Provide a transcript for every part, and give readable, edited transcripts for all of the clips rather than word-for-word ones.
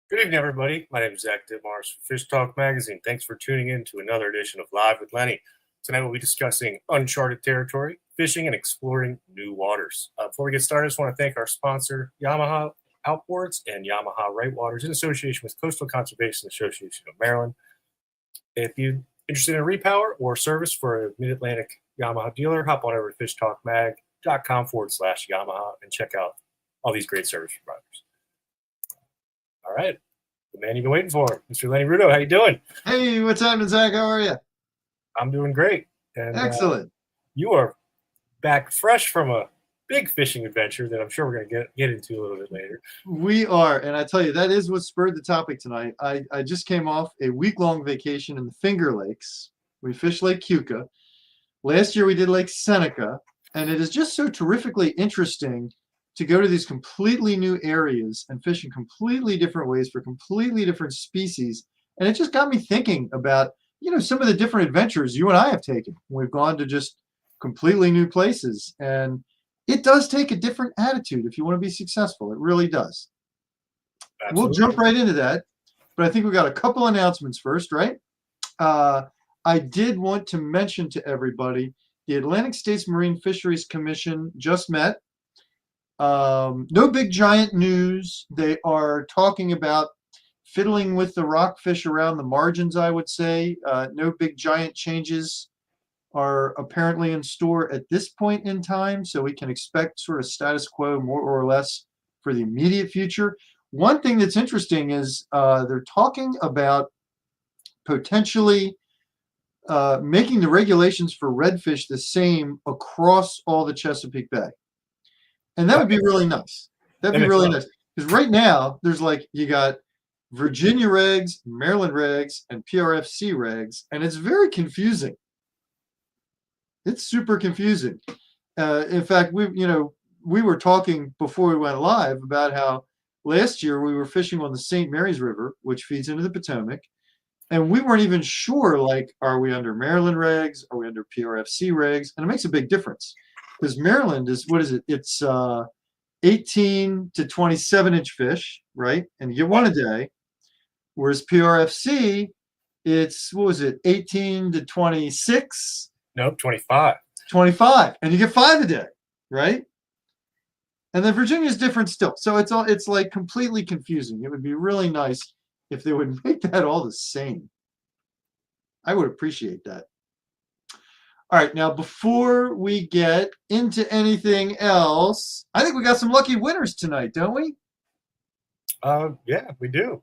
Good evening, everybody. My name is Zach Ditmars from Fish Talk Magazine. Thanks for tuning in to another edition of Live with Lenny. Tonight we'll be discussing uncharted territory, fishing, and exploring new waters. Before we get started, I just want to thank our sponsor, Yamaha Outboards and Yamaha Right Waters in association with Coastal Conservation Association of Maryland. If you're interested in a repower or service for a Mid-Atlantic Yamaha dealer, hop on over to fishtalkmag.com/Yamaha and check out all these great service providers. All right. The man you've been waiting for, Mr. Lenny Rudo. How you doing? Hey, what's happening, Zach? How are you? I'm doing great. And excellent. You are back fresh from a big fishing adventure that I'm sure we're going to get into a little bit later. We are, and I tell you, that is what spurred the topic tonight. I just came off a week-long vacation in the Finger Lakes. We fished Lake Keuka. Last year we did Lake Seneca, and it is just so terrifically interesting to go to these completely new areas and fish in completely different ways for completely different species. And it just got me thinking about, some of the different adventures you and I have taken. We've gone to just completely new places. And it does take a different attitude if you want to be successful. It really does. Absolutely. We'll jump right into that. But I think we got a couple announcements first, right? I did want to mention to everybody, the Atlantic States Marine Fisheries Commission just met. No big giant news. They are talking about fiddling with the rockfish around the margins, I would say. No big giant changes are apparently in store at this point in time, so we can expect sort of status quo more or less for the immediate future. One thing that's interesting is they're talking about potentially making the regulations for redfish the same across all the Chesapeake Bay. And that would be really nice. That'd be really nice. Because right now, there's you got Virginia regs, Maryland regs, and PRFC regs, and it's very confusing. It's super confusing. In fact, we were talking before we went live about how last year we were fishing on the St. Mary's River, which feeds into the Potomac, and we weren't even sure, are we under Maryland regs? Are we under PRFC regs? And it makes a big difference. Because Maryland is, what is it? It's 18 to 27-inch fish, right? And you get one a day. Whereas PRFC, it's, 18 to 26? Nope, 25. 25. And you get 5 a day, right? And then Virginia is different still. So it's completely confusing. It would be really nice if they would make that all the same. I would appreciate that. All right, now before we get into anything else, I think we got some lucky winners tonight, don't we? Yeah, we do.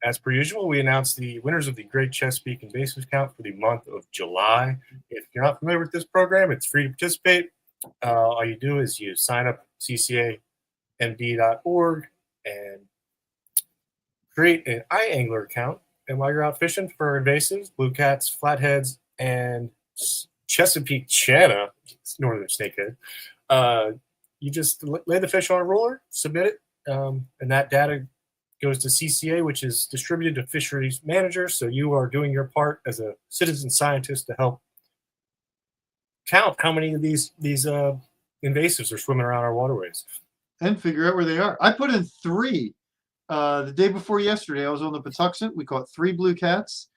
As per usual, we announced the winners of the Great Chesapeake Invasives Count for the month of July. If you're not familiar with this program, it's free to participate. All you do is you sign up at ccamd.org and create an iAngler account. And while you're out fishing for invasives, blue cats, flatheads, and Chesapeake Channa, northern snakehead, you just lay the fish on a roller, submit it, and that data goes to CCA, which is distributed to fisheries managers. So you are doing your part as a citizen scientist to help count how many of these invasives are swimming around our waterways. And figure out where they are. I put in 3. The day before yesterday, I was on the Patuxent. We caught 3 blue cats,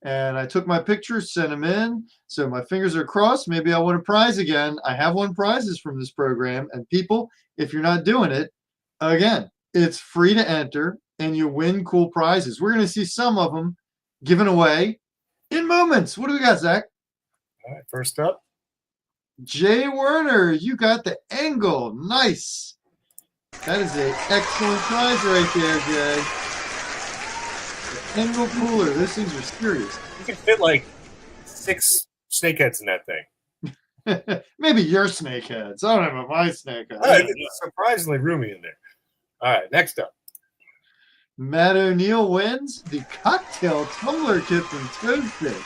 and I took my pictures, sent them in. So my fingers are crossed. Maybe I'll win a prize again. I have won prizes from this program. And people, if you're not doing it, again, it's free to enter, and you win cool prizes. We're going to see some of them given away in moments. What do we got, Zach? All right, first up. Jay Werner, you got the angle. Nice. That is an excellent prize right there, Jay. The angle cooler. Those things are serious. You can fit 6 snakeheads in that thing. Maybe your snakeheads. I don't know about my snakeheads. It's surprisingly roomy in there. All right, next up. Matt O'Neill wins the cocktail tumbler kit from Toadfish.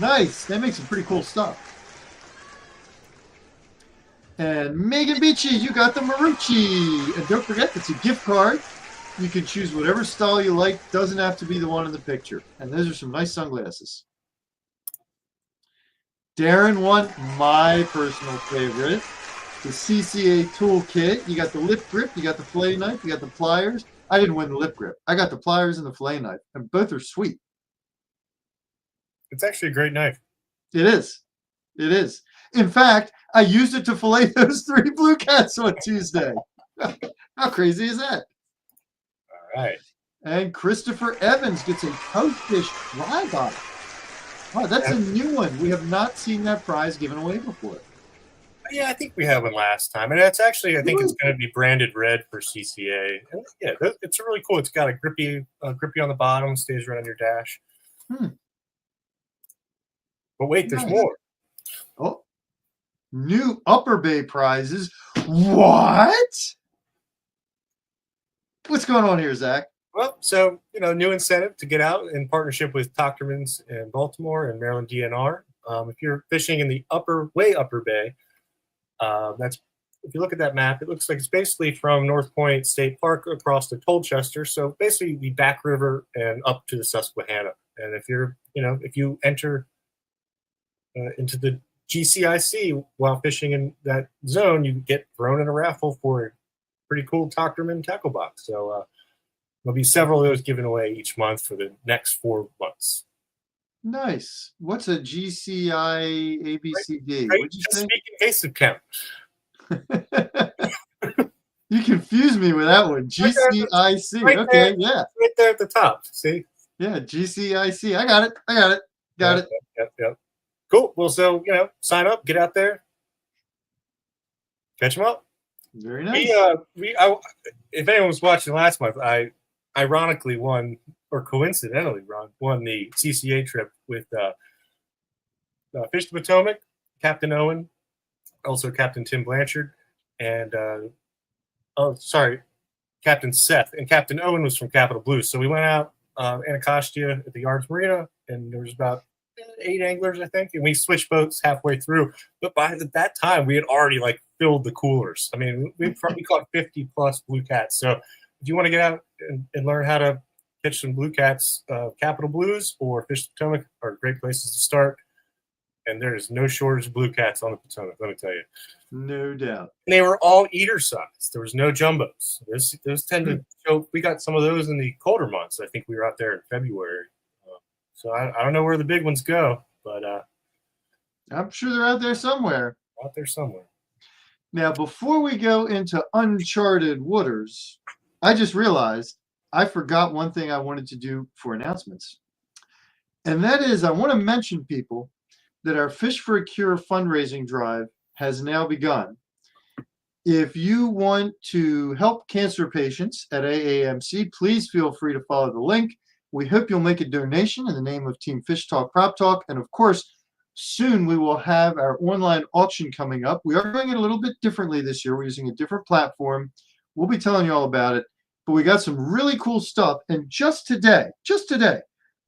Nice. That makes some pretty cool stuff. And Megan Beachy, you got the Marucci. And don't forget, it's a gift card. You can choose whatever style you like. Doesn't have to be the one in the picture. And those are some nice sunglasses. Darren won my personal favorite, the CCA toolkit. You got the lip grip, you got the fillet knife, you got the pliers. I didn't win the lip grip. I got the pliers and the fillet knife, and both are sweet. It's actually a great knife. It is. It is. In fact, I used it to fillet those 3 blue cats on Tuesday. How crazy is that? All right. And Christopher Evans gets a Toadfish dry bottle. Wow, that's a new one. We have not seen that prize given away before. Yeah, I think we had one last time, and it's actually I think it's going to be branded red for CCA. And yeah, it's really cool. It's got a grippy on the bottom, stays right on your dash. But wait, there's more. Oh, new Upper Bay prizes. What? What's going on here, Zach? Well, so new incentive to get out in partnership with Tochterman's in Baltimore and Maryland DNR. If you're fishing in the upper Bay. That's if you look at that map, it looks like it's basically from North Point State Park across to Colchester. So basically the back river and up to the Susquehanna. And if you enter into the GCIC while fishing in that zone, you get thrown in a raffle for a pretty cool Tochterman tackle box. So there'll be several of those given away each month for the next 4 months. Nice. What's a GCI ABCD? Right, What'd you say? speak invasive count. You confused me with that one. GCIC. Right okay, there, yeah. Right there at the top. See? Yeah, GCIC. I got it. Got it. Yep. Cool. Well, so, sign up, get out there, catch them up. Very nice. If anyone was watching last month, I ironically won, or coincidentally won the CCA trip with Fish the Potomac, Captain Owen, also Captain Tim Blanchard, and Captain Seth. And Captain Owen was from Capital Blues. So we went out Anacostia at the Yards Marina, and there was about 8 anglers, I think, and we switched boats halfway through. But by that time, we had already filled the coolers. I mean, we caught 50 plus blue cats. So if you want to get out and learn how to catch some blue cats, Capital Blues or Fish the Potomac are great places to start. And there is no shortage of blue cats on the Potomac, let me tell you. No doubt. And they were all eater size. There was no jumbos. Those tend to show. We got some of those in the colder months. I think we were out there in February. So I don't know where the big ones go, but I'm sure they're out there somewhere. Out there somewhere. Now, before we go into uncharted waters, I just realized I forgot one thing I wanted to do for announcements. And that is I want to mention people that our Fish for a Cure fundraising drive has now begun. If you want to help cancer patients at AAMC, please feel free to follow the link. We hope you'll make a donation in the name of Team Fish Talk Prop Talk. And of course, soon we will have our online auction coming up. We are doing it a little bit differently this year. We're using a different platform. We'll be telling you all about it. But we got some really cool stuff. And just today,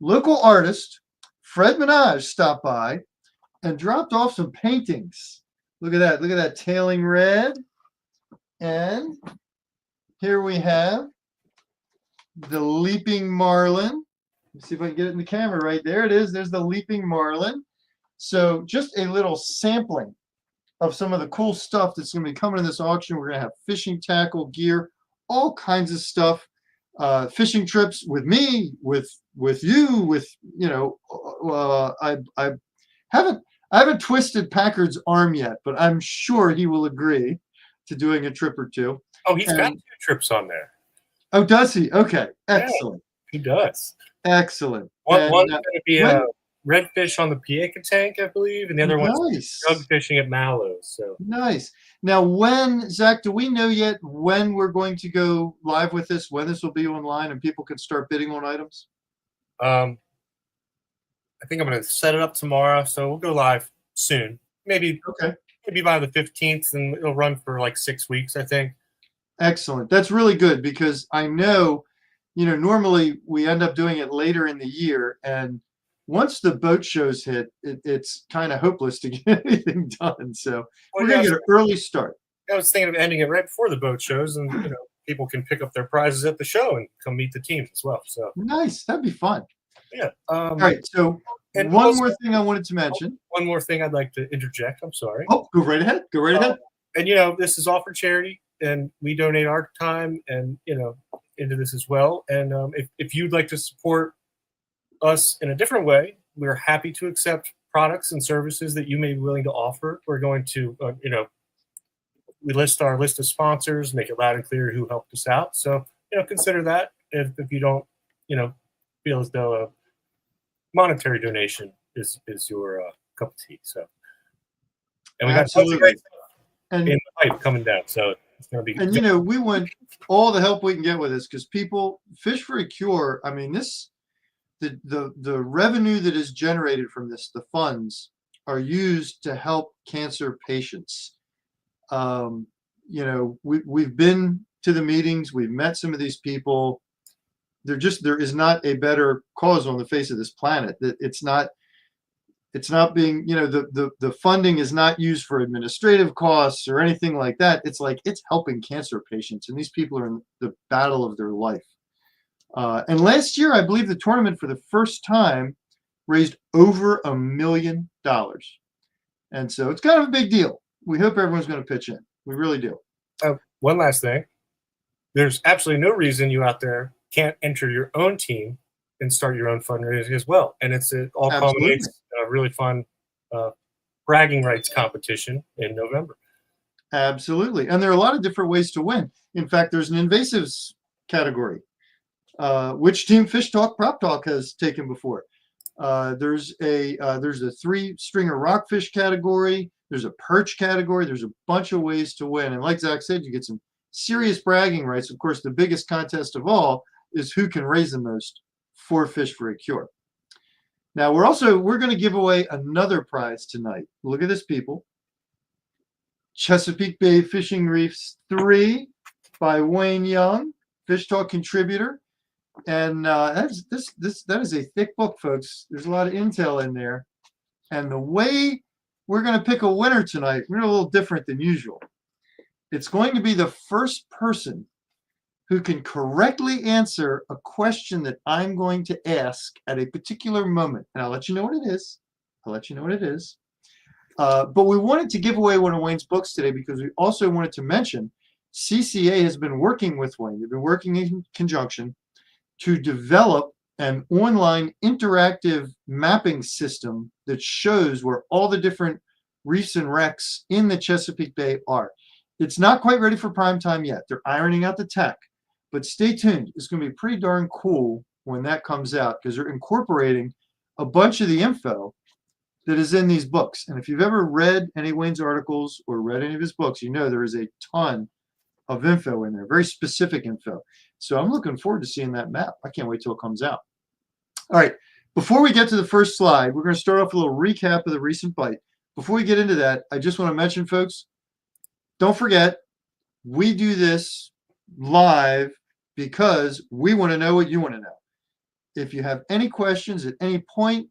local artist Fred Minaj stopped by and dropped off some paintings. Look at that tailing red. And here we have the Leaping Marlin. Let's see if I can get it in the camera right there. It is. There's the Leaping Marlin. So just a little sampling of some of the cool stuff that's going to be coming in this auction. We're going to have fishing tackle, gear, all kinds of stuff. Fishing trips with me, with you, I haven't twisted Packard's arm yet, but I'm sure he will agree to doing a trip or two. Oh, he's got 2 trips on there. Oh, does he? Okay, excellent. Yeah, he does. Excellent. One's going to be a redfish on the Pieca tank, I believe, and the other one's drug fishing at Mallows. So nice. Now, Zach, do we know yet when we're going to go live with this? When this will be online and people can start bidding on items? I think I'm going to set it up tomorrow, so we'll go live soon. Maybe by the 15th, and it'll run for 6 weeks, I think. Excellent. That's really good because I know, normally we end up doing it later in the year, and once the boat shows hit, it's kind of hopeless to get anything done. So we're going to get an early start. I was thinking of ending it right before the boat shows, and people can pick up their prizes at the show and come meet the teams as well. So nice. That'd be fun. Yeah. All right. So one more thing I wanted to mention. One more thing I'd like to interject. I'm sorry. Oh, go right ahead. and this is all for charity, and we donate our time and into this as well. And if you'd like to support us in a different way, we're happy to accept products and services that you may be willing to offer. We're going to we list our list of sponsors, make it loud and clear who helped us out. So consider that if you don't feel as though a monetary donation is your cup of tea. So, and we got tons of great stuff in the pipe coming down. So it's going to be. And we want all the help we can get with this, because people Fish for a Cure. I mean, the revenue that is generated from this, the funds, are used to help cancer patients. We've been to the meetings, we've met some of these people. There is not a better cause on the face of this planet. That it's not being, the funding is not used for administrative costs or anything like that. It's helping cancer patients, and these people are in the battle of their life. And last year, I believe the tournament for the first time raised over $1 million. And so it's kind of a big deal. We hope everyone's going to pitch in. We really do. One last thing. There's absolutely no reason you out there can't enter your own team and start your own fundraising as well. And it all culminates in a really fun bragging rights competition in November. Absolutely. And there are a lot of different ways to win. In fact, there's an invasives category, which Team Fish Talk Prop Talk has taken before. There's a 3-stringer rockfish category. There's a perch category. There's a bunch of ways to win. And like Zach said, you get some serious bragging rights. Of course, the biggest contest of all is who can raise the most for Fish for a Cure. Now, we're going to give away another prize tonight. Look at this, people. Chesapeake Bay Fishing Reefs 3 by Wayne Young, Fish Talk contributor. And that is a thick book, folks. There's a lot of intel in there. And the way we're going to pick a winner tonight, we're a little different than usual. It's going to be the first person who can correctly answer a question that I'm going to ask at a particular moment. And I'll let you know what it is. But we wanted to give away one of Wayne's books today because we also wanted to mention CCA has been working with Wayne. They've been working in conjunction to develop an online interactive mapping system that shows where all the different reefs and wrecks in the Chesapeake Bay are. It's not quite ready for prime time yet. They're ironing out the tech, but stay tuned. It's going to be pretty darn cool when that comes out because they're incorporating a bunch of the info that is in these books. And if you've ever read any of Wayne's articles or read any of his books, you know there is a ton of info in there, very specific info. So I'm looking forward to seeing that map. I can't wait till it comes out. All right, before we get to the first slide, we're going to start off with a little recap of the recent bite. Before we get into that, I just want to mention, folks, don't forget, we do this live because we want to know what you want to know. If you have any questions at any point,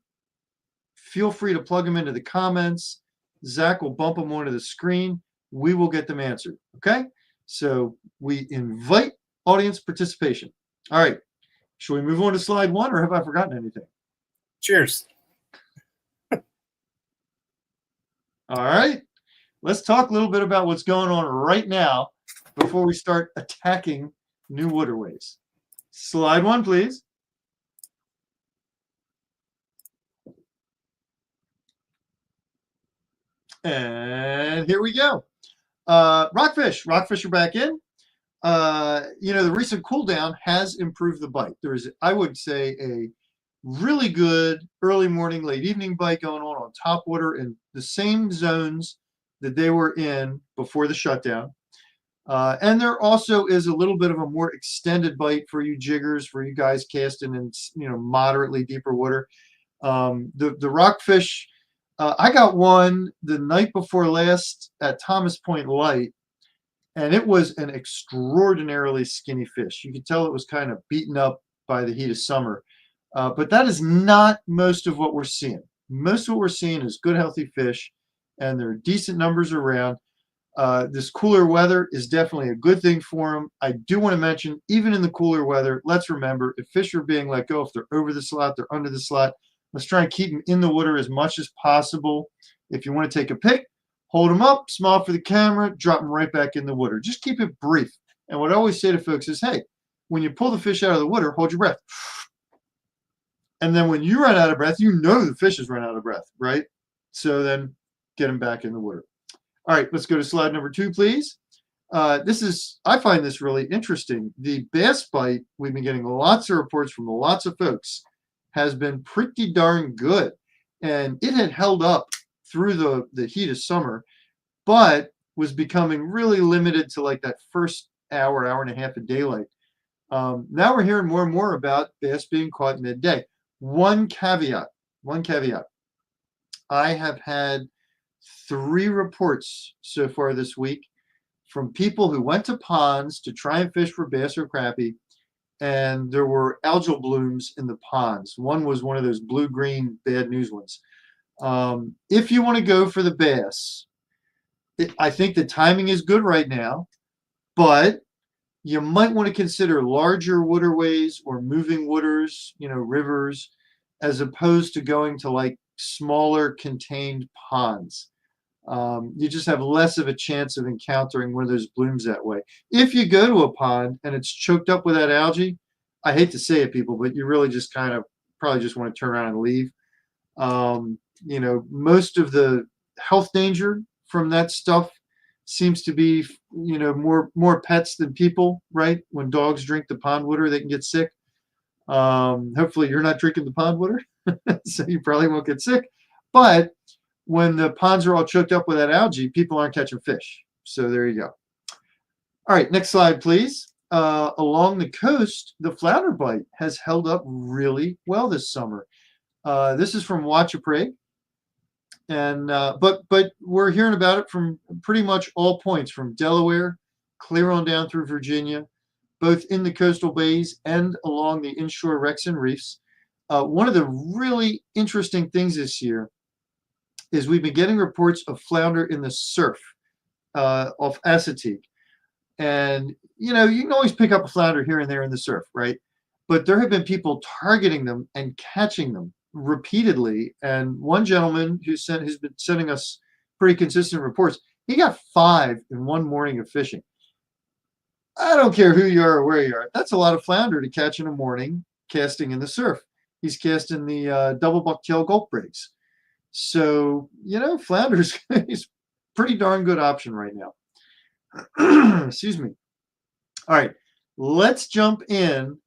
feel free to plug them into the comments. Zach will bump them onto the screen. We will get them answered, okay? So we invite audience participation. All right. Should we move on to slide 1, or have I forgotten anything? Cheers. All right. Let's talk a little bit about what's going on right now before we start attacking new waterways. Slide 1, please. And here we go. Rockfish. Rockfish are back in. The recent cool down has improved the bite. There is, I would say, a really good early morning, late evening bite going on top water in the same zones that they were in before the shutdown. And there also is a little bit of a more extended bite for you jiggers, for you guys casting in moderately deeper water. The rockfish, I got one the night before last at Thomas Point Light, and it was an extraordinarily skinny fish. You could tell it was kind of beaten up by the heat of summer. But that is not most of what we're seeing. Most of what we're seeing is good, healthy fish, and there are decent numbers around. This cooler weather is definitely a good thing for them. I do want to mention, even in the cooler weather, let's remember, if fish are being let go, if they're over the slot, they're under the slot, let's try and keep them in the water as much as possible. If you want to take a pic, hold them up, smile for the camera, drop them right back in the water. Just keep it brief. And what I always say to folks is, hey, when you pull the fish out of the water, hold your breath. And then when you run out of breath, you know the fish has run out of breath, right? So then get them back in the water. All right, let's go to slide number 2, please. I find this really interesting. The bass bite, we've been getting lots of reports from lots of folks, has been pretty darn good. And it had held up through the heat of summer, but was becoming really limited to like that first hour, hour and a half of daylight. Now we're hearing more and more about bass being caught midday. One caveat. I have had 3 reports so far this week from people who went to ponds to try and fish for bass or crappie, and there were algal blooms in the ponds. One was one of those blue-green bad news ones. If you want to go for the bass, I think the timing is good right now, but you might want to consider larger waterways or moving waters, rivers, as opposed to going to like smaller contained ponds. You just have less of a chance of encountering one of those blooms that way. If you go to a pond and it's choked up with that algae, I hate to say it, people, but you really just kind of probably just want to turn around and leave. Most of the health danger from that stuff seems to be, more pets than people, right? When dogs drink the pond water, they can get sick. Hopefully you're not drinking the pond water, so you probably won't get sick. But when the ponds are all choked up with that algae, people aren't catching fish. So there you go. All right, next slide, please. Along the coast, the flounder bite has held up really well this summer. This is from Watch a Prig. And but we're hearing about it from pretty much all points, from Delaware clear on down through Virginia, both in the coastal bays and along the inshore wrecks and reefs. One of the really interesting things this year is we've been getting reports of flounder in the surf off Assateague. And, you can always pick up a flounder here and there in the surf, right? But there have been people targeting them and catching them repeatedly. And one gentleman who's been sending us pretty consistent reports, he got 5 in one morning of fishing. I don't care who you are or where you are. That's a lot of flounder to catch in a morning casting in the surf. He's casting the double bucktail gulp breaks. So, flounder is a pretty darn good option right now. Excuse me. All right, let's jump in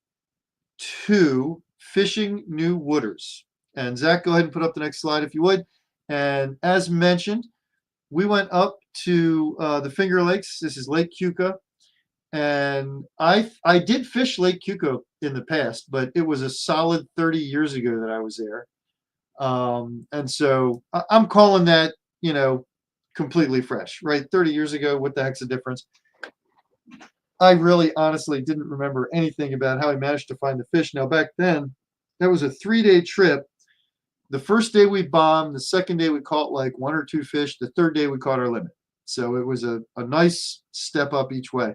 to fishing new waters. And Zach, go ahead and put up the next slide if you would. And as mentioned, we went up to the Finger Lakes. This is Lake Keuka. And I did fish Lake Keuka in the past, but it was a solid 30 years ago that I was there. And so I'm calling that, completely fresh, right? 30 years ago, what the heck's the difference? I really honestly didn't remember anything about how I managed to find the fish. Now, back then, that was a 3-day trip. The first day we bombed. The second day we caught like 1 or 2 fish. The third day we caught our limit. So it was a nice step up each way.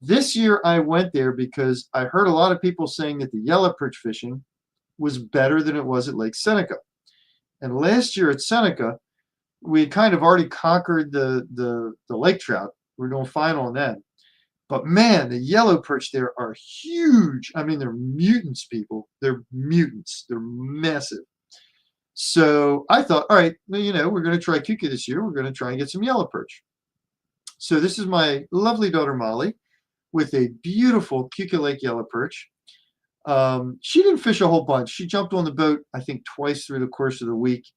This year I went there because I heard a lot of people saying that the yellow perch fishing was better than it was at Lake Seneca. And last year at Seneca, we had kind of already conquered the lake trout. We're doing fine on that. But man, the yellow perch there are huge. I mean, they're mutants, people. They're mutants. They're massive. So I thought, all right, well, we're going to try Keuka this year. We're going to try and get some yellow perch. So this is my lovely daughter, Molly, with a beautiful Keuka Lake yellow perch. She didn't fish a whole bunch. She jumped on the boat, I think, twice through the course of the week.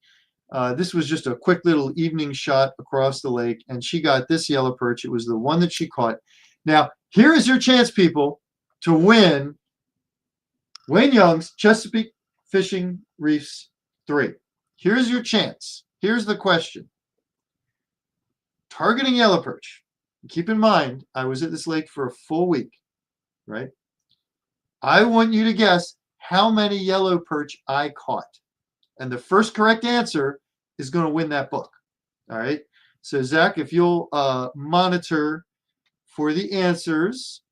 This was just a quick little evening shot across the lake, and she got this yellow perch. It was the one that she caught. Now, here is your chance, people, to win Wayne Young's Chesapeake Fishing Reefs 3. Here's your chance. Here's the question. Targeting yellow perch. Keep in mind, I was at this lake for a full week, right? I want you to guess how many yellow perch I caught. And the first correct answer is going to win that book. All right. So, Zach, if you'll monitor for the answers,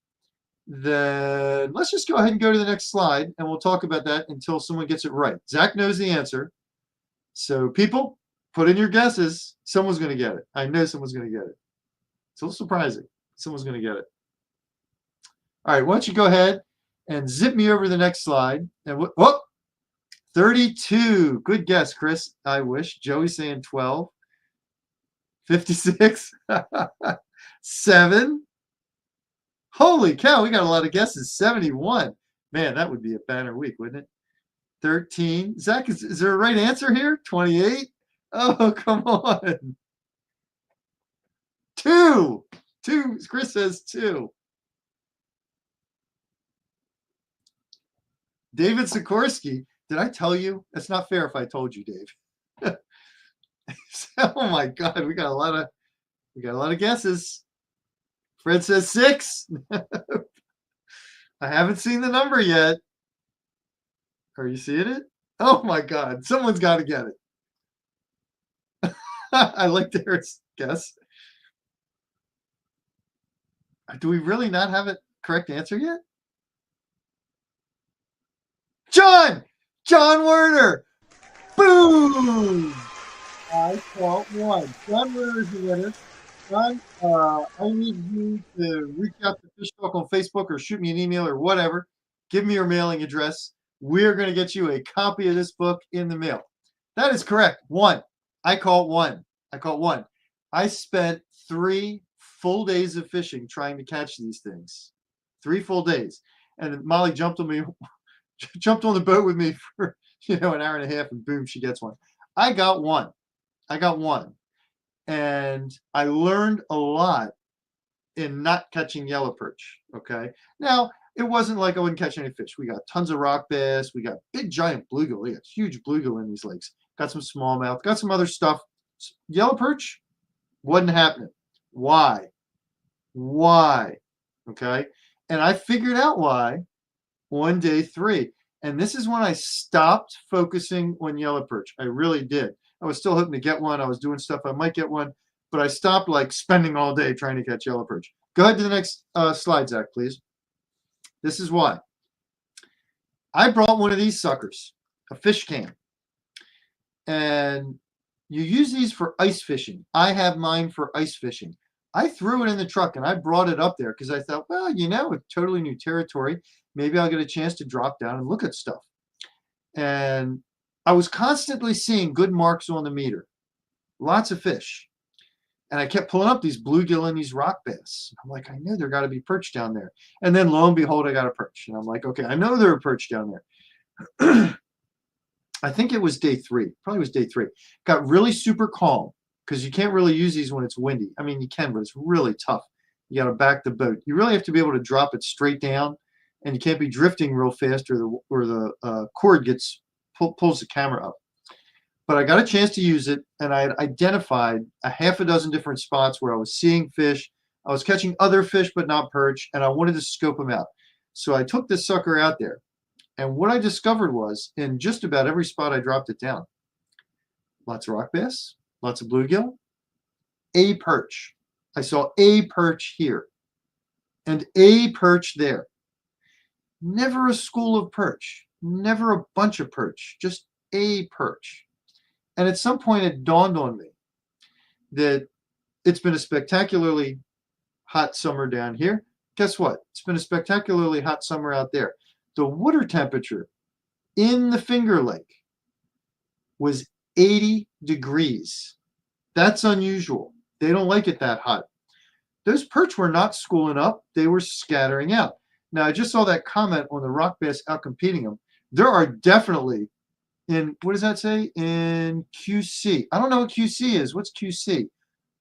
then let's just go ahead and go to the next slide, and we'll talk about that until someone gets it right. Zach knows the answer. So, people, Put in your guesses. Someone's going to get it. I know someone's going to get it. It's a little surprising. Someone's going to get it. All right, why don't you go ahead and zip me over to the next slide. And whoop, 32. Good guess, Chris. I wish. Joey's saying 12. 56. 7. Holy cow, we got a lot of guesses. 71. Man, that would be a banner week, wouldn't it? 13. Zach, is there a right answer here? 28. Oh, come on. 2. 2. Chris says 2. David Sikorsky. Did I tell you? It's not fair if I told you, Dave. Oh my God, we got a lot of guesses. Fred says 6. I haven't seen the number yet. Are you seeing it? Oh my God, someone's got to get it. I like their guess. Do we really not have a correct answer yet? John Werner. Boom! I caught 1. John Werner's the winner. John, I need you to reach out to Fish Talk on Facebook or shoot me an email or whatever. Give me your mailing address. We're going to get you a copy of this book in the mail. That is correct. 1. I caught 1. I spent 3 full days of fishing trying to catch these things. 3 full days. And Molly jumped on the boat with me for an hour and a half, and boom, she gets 1. I got 1. And I learned a lot in not catching yellow perch. Okay. Now, it wasn't like I wouldn't catch any fish. We got tons of rock bass. We got big, giant bluegill. We got huge bluegill in these lakes. Got some smallmouth. Got some other stuff. Yellow perch wasn't happening. Why? Okay. And I figured out why on day 3. And this is when I stopped focusing on yellow perch. I really did. I was still hoping to get one. I was doing stuff I might get one, but I stopped spending all day trying to catch yellow perch. Go ahead to the next slide, Zach, please. This is why. I brought one of these suckers, a fish can. And you use these for ice fishing. I have mine for ice fishing. I threw it in the truck and I brought it up there because I thought, well, it's totally new territory. Maybe I'll get a chance to drop down and look at stuff. And I was constantly seeing good marks on the meter, lots of fish. And I kept pulling up these bluegill and these rock bass. I'm like, I know there got to be perch down there. And then lo and behold, I got a perch. And I'm like, okay, I know there are perch down there. I think it was day 3. Probably was day 3. Got really super calm because you can't really use these when it's windy. I mean, you can, but it's really tough. You got to back the boat. You really have to be able to drop it straight down, and you can't be drifting real fast or the cord pulls the camera up. But I got a chance to use it, and I had identified a half a dozen different spots where I was seeing fish. I was catching other fish, but not perch, and I wanted to scope them out. So I took this sucker out there, and what I discovered was in just about every spot I dropped it down, lots of rock bass, lots of bluegill, a perch. I saw a perch here and a perch there. Never a school of perch, never a bunch of perch, just a perch. And at some point it dawned on me that it's been a spectacularly hot summer down here. Guess what? It's been a spectacularly hot summer out there. The water temperature in the Finger Lake was 80 degrees. That's unusual. They don't like it that hot. Those perch were not schooling up. They were scattering out. Now, I just saw that comment on the rock bass outcompeting them. There are definitely what does that say? In QC. I don't know what QC is. What's QC?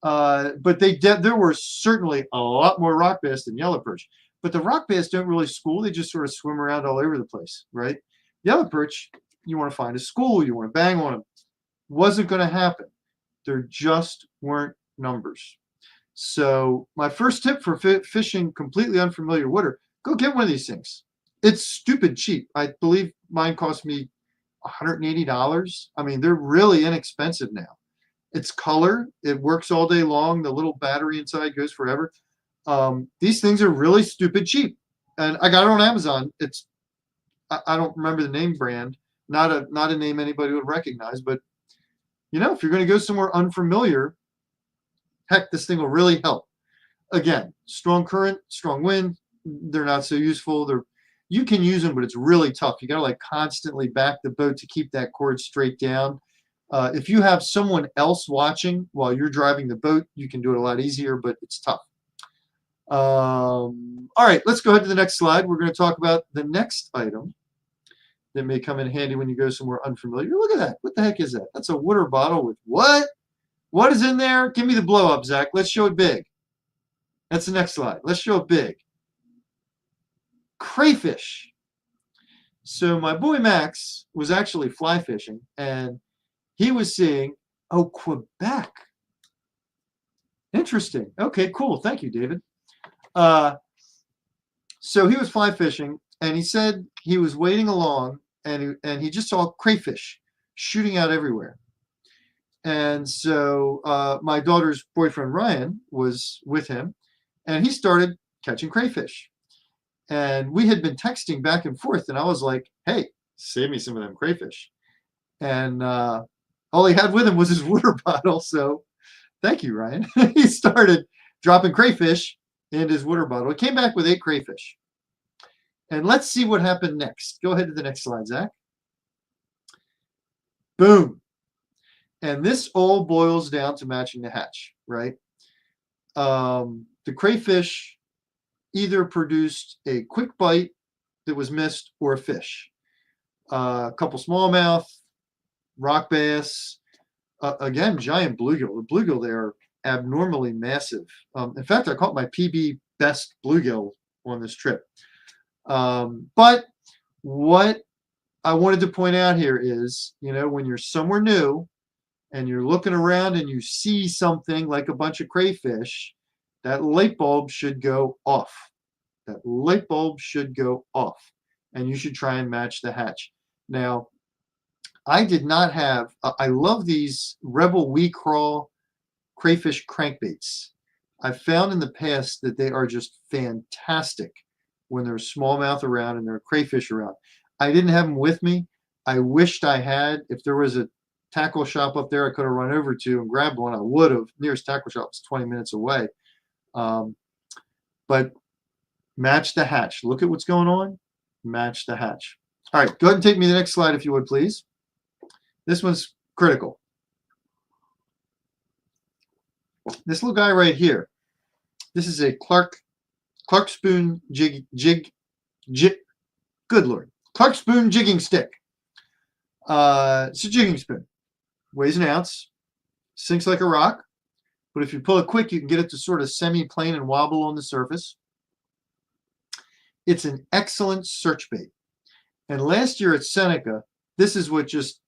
But there were certainly a lot more rock bass than yellow perch. But the rock bass don't really school. They just sort of swim around all over the place, right? Yellow perch, you want to find a school. You want to bang on them. Wasn't going to happen. There just weren't numbers. So my first tip for fishing completely unfamiliar water, go get one of these things. It's stupid cheap. I believe mine cost me $180. I mean, they're really inexpensive now. It's color. It works all day long. The little battery inside goes forever. These things are really stupid cheap. And I got it on Amazon. I don't remember the name brand. Not a name anybody would recognize, but if you're going to go somewhere unfamiliar, heck, this thing will really help. Again, strong current, strong wind, they're not so useful. You can use them, but it's really tough. You got to like constantly back the boat to keep that cord straight down. If you have someone else watching while you're driving the boat, you can do it a lot easier, but it's tough. All right, let's go ahead to the next slide. We're going to talk about the next item that may come in handy when you go somewhere unfamiliar. Look at that. What the heck is that? That's a water bottle with what? What is in there? Give me the blow up, Zach. Let's show it big. That's the next slide. Let's show it big. Crayfish. So my boy Max was actually fly fishing, and he was seeing, oh, Quebec. Interesting. Okay, cool. Thank you, David. So he was fly fishing, and he said he was wading along, and he just saw crayfish shooting out everywhere. And so my daughter's boyfriend, Ryan, was with him, and he started catching crayfish. And we had been texting back and forth, and I was like, hey, save me some of them crayfish. And all he had with him was his water bottle. So thank you, Ryan. He started dropping crayfish in his water bottle. He came back with 8 crayfish. And let's see what happened next. Go ahead to the next slide, Zach. Boom. And this all boils down to matching the hatch, right? The crayfish either produced a quick bite that was missed or a fish. A couple smallmouth, rock bass, again, giant bluegill. The bluegill, they are abnormally massive. In fact, I caught my PB best bluegill on this trip. But what I wanted to point out here is, when you're somewhere new and you're looking around and you see something like a bunch of crayfish, that light bulb should go off. That light bulb should go off, and you should try and match the hatch. Now, I did not have, I love these Rebel We Crawl crayfish crankbaits. I've found in the past that they are just fantastic when there's smallmouth around and there are crayfish around. I didn't have them with me. I wished I had. If there was a tackle shop up there I could have run over to and grabbed one, I would have. Nearest tackle shop was 20 minutes away. But match the hatch. Look at what's going on. Match the hatch. All right, go ahead and take me to the next slide if you would, please. This one's critical. This little guy right here. This is a Clark spoon jig. Good Lord. Clark spoon jigging stick. It's a jigging spoon. Weighs an ounce. Sinks like a rock. But if you pull it quick, you can get it to sort of semi-plane and wobble on the surface. It's an excellent search bait. And last year at Seneca, this is what just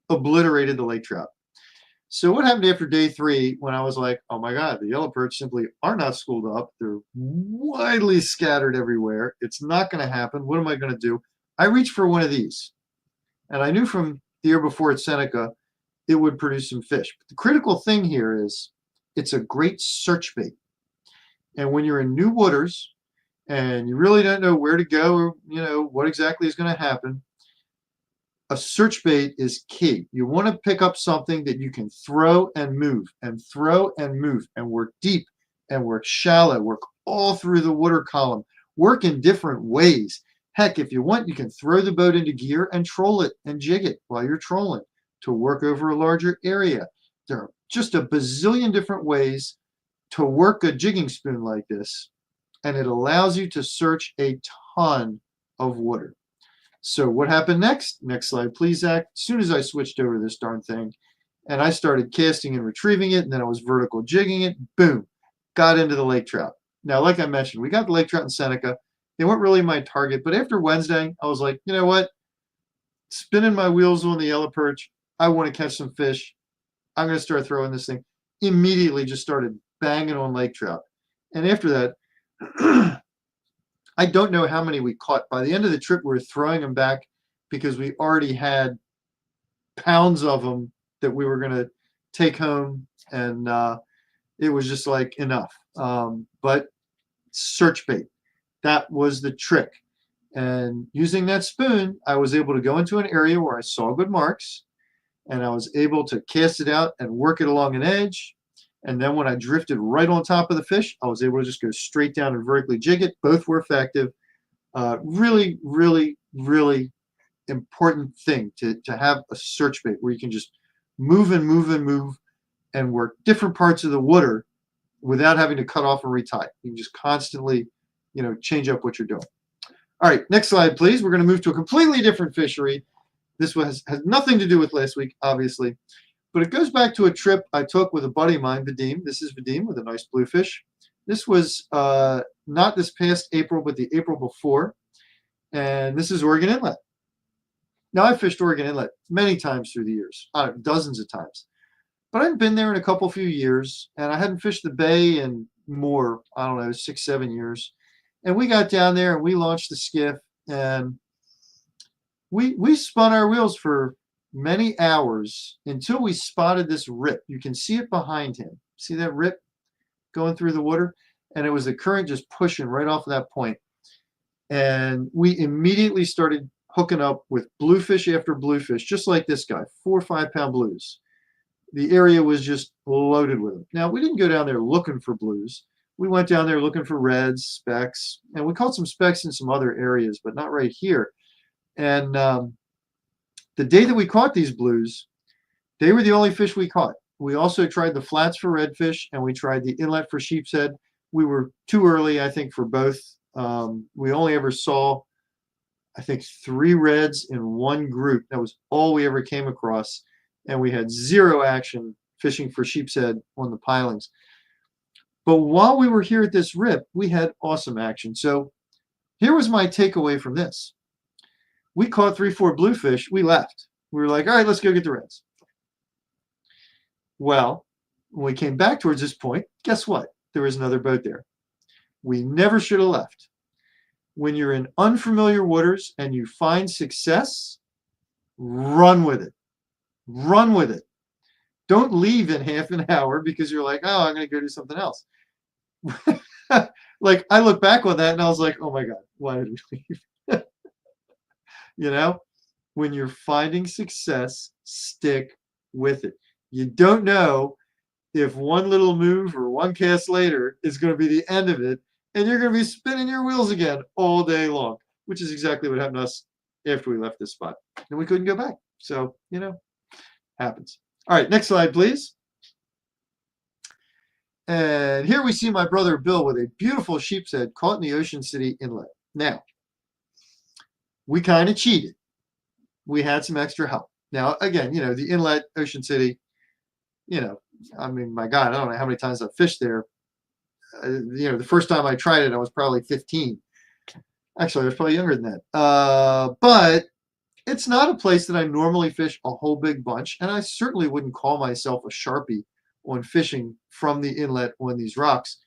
obliterated the lake trout. So what happened after day 3 when I was like, oh my God, the yellow perch simply are not schooled up. They're widely scattered everywhere. It's not going to happen. What am I going to do? I reached for one of these. And I knew from the year before at Seneca, it would produce some fish. But the critical thing here is it's a great search bait. And when you're in new waters and you really don't know where to go or, what exactly is going to happen, a search bait is key. You want to pick up something that you can throw and move and throw and move and work deep and work shallow, work all through the water column, work in different ways. Heck, if you want, you can throw the boat into gear and troll it and jig it while you're trolling to work over a larger area. There are just a bazillion different ways to work a jigging spoon like this, and it allows you to search a ton of water. So what happened next? Next slide, please, Zach. As soon as I switched over this darn thing and I started casting and retrieving it, and then I was vertical jigging it, boom, got into the lake trout. Now, like I mentioned, we got the lake trout in Seneca. They weren't really my target, but after Wednesday, I was like, you know what? Spinning my wheels on the yellow perch. I want to catch some fish. I'm going to start throwing this thing. Immediately just started banging on lake trout. And after that, I don't know how many we caught. By the end of the trip, we were throwing them back because we already had pounds of them that we were going to take home. And it was just like enough. But search bait, that was the trick. And using that spoon, I was able to go into an area where I saw good marks. and I was able to cast it out and work it along an edge. And then when I drifted right on top of the fish, I was able to just go straight down and vertically jig it. Both were effective. Really, really, really important thing to have a search bait where you can just move and move and move and work different parts of the water without having to cut off and retie. You can just constantly, change up what you're doing. All right, next slide, please. We're going to move to a completely different fishery. This has nothing to do with last week, obviously, but it goes back to a trip I took with a buddy of mine, Vadim. This is Vadim with a nice bluefish. This was not this past April, but the April before, and this is Oregon Inlet. Now, I've fished Oregon Inlet many times through the years, dozens of times, but I hadn't been there in a few years, and I hadn't fished the bay in more, 6, 7 years. And we got down there and we launched the skiff, and we spun our wheels for many hours until we spotted this rip. You can see it behind him. See that rip going through the water? And it was the current just pushing right off of that point. And we immediately started hooking up with bluefish after bluefish, just like this guy, 4 or 5 pound blues. The area was just loaded with them. Now, we didn't go down there looking for blues. We went down there looking for reds, specks, and we caught some specks in some other areas, but not right here. And the day that we caught these blues, they were the only fish we caught. We also tried the flats for redfish, and we tried the inlet for sheepshead. We were too early, I think, for both. We only ever saw, I think, 3 reds in one group. That was all we ever came across, and we had 0 action fishing for sheepshead on the pilings. But while we were here at this rip, we had awesome action. So here was my takeaway from this. We caught 3, 4 bluefish. We left. We were like, all right, let's go get the reds. Well, when we came back towards this point, guess what? There was another boat there. We never should have left. When you're in unfamiliar waters and you find success, run with it. Run with it. Don't leave in half an hour because you're like, oh, I'm going to go do something else. Like, I look back on that and I was like, oh my God, why did we leave? When you're finding success, stick with it. You don't know if one little move or one cast later is going to be the end of it, and you're going to be spinning your wheels again all day long, which is exactly what happened to us after we left this spot. And we couldn't go back. So, happens. All right, next slide, please. And here we see my brother Bill with a beautiful sheepshead caught in the Ocean City Inlet. Now, we kind of cheated. We had some extra help. Now, again, the inlet, Ocean City, my God, I don't know how many times I've fished there. The first time I tried it, I was probably 15. Actually, I was probably younger than that. But it's not a place that I normally fish a whole big bunch, and I certainly wouldn't call myself a Sharpie on fishing from the inlet on these rocks.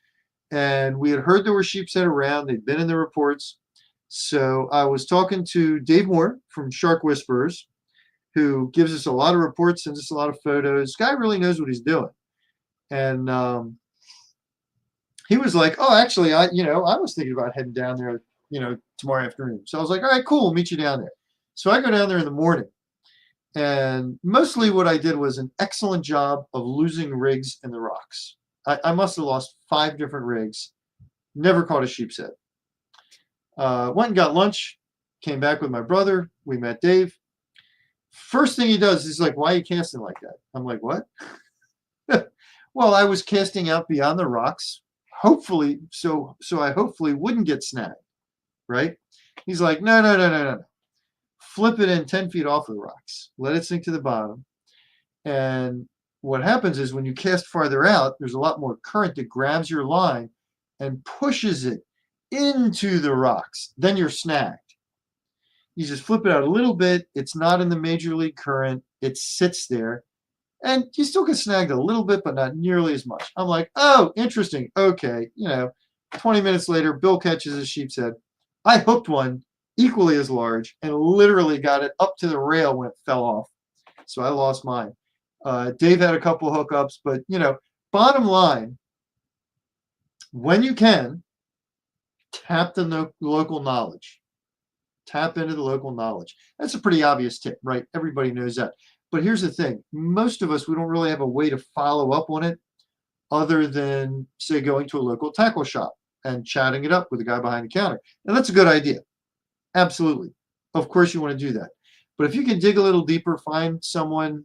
And we had heard there were sheepshead around. They'd been in the reports. So I was talking to Dave Moore from Shark Whisperers, who gives us a lot of reports, sends us a lot of photos. This guy really knows what he's doing. And he was like, oh, actually, I was thinking about heading down there, tomorrow afternoon. So I was like, all right, cool, we'll meet you down there. So I go down there in the morning. And mostly what I did was an excellent job of losing rigs in the rocks. I must have lost 5 different rigs. Never caught a sheepshead. Went and got lunch. Came back with my brother. We met Dave. First thing he does is like, why are you casting like that? I'm like, what? Well, I was casting out beyond the rocks, hopefully, so I hopefully wouldn't get snagged, right? He's like, no. Flip it in 10 feet off of the rocks. Let it sink to the bottom. And what happens is when you cast farther out, there's a lot more current that grabs your line and pushes it into the rocks. Then you're snagged. You just flip it out a little bit. It's not in the major league current. It sits there. And you still get snagged a little bit, but not nearly as much. I'm like, oh, interesting. Okay. 20 minutes later, Bill catches a sheepshead. I hooked one equally as large and literally got it up to the rail when it fell off. So I lost mine. Dave had a couple of hookups, but, bottom line, when you can, tap the local knowledge. Tap into the local knowledge. That's a pretty obvious tip, right? Everybody knows that. But here's the thing. Most of us, we don't really have a way to follow up on it other than, say, going to a local tackle shop and chatting it up with the guy behind the counter. And that's a good idea. Absolutely. Of course you want to do that. But if you can dig a little deeper, find someone,